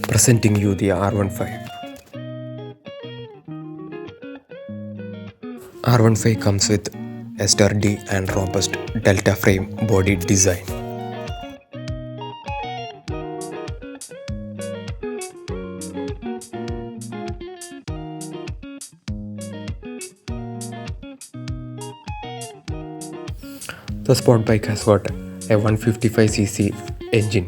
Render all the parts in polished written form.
Presenting you the R15. R15 comes with a sturdy and robust delta frame body design. The sport bike has got a 155cc engine.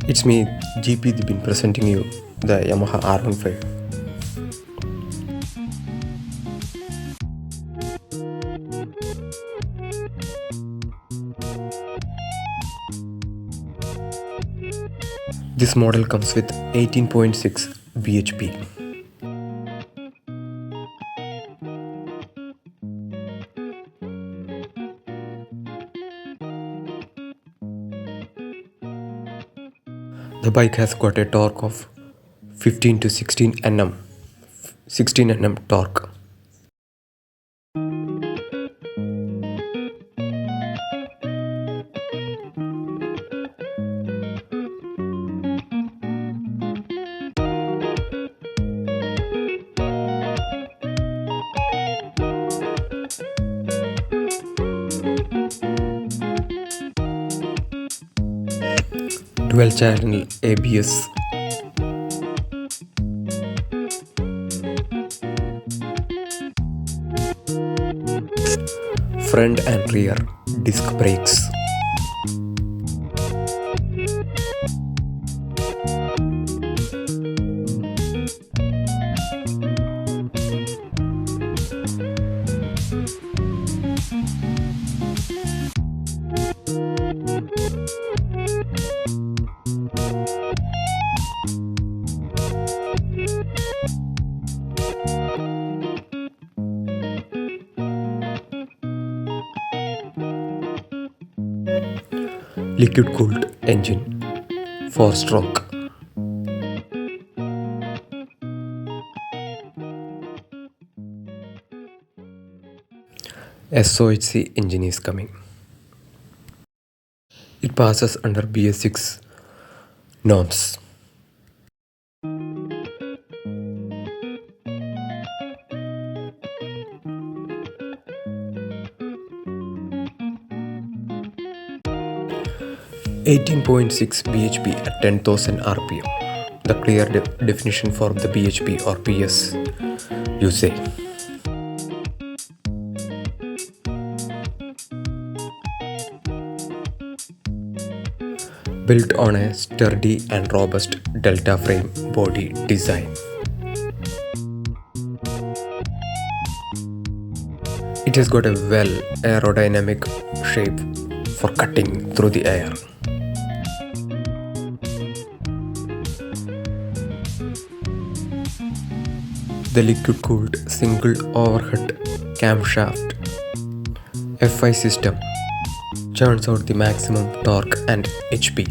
It's me, GP Dibin, presenting you the Yamaha R15. This model comes with 18.6 bhp. The bike has got a torque of 15 to 16 Nm, 16 Nm torque. Dual channel ABS. Front and rear disc brakes. Liquid cooled engine, 4-stroke. SOHC engine is coming. It passes under BS6 norms. (18.6 bhp at 10,000 rpm. The clear definition for the bhp or PS you say. Built on a sturdy and robust delta frame body design. It has got a well aerodynamic shape for cutting through the air. The liquid cooled single overhead camshaft F5 system churns out the maximum torque and HP.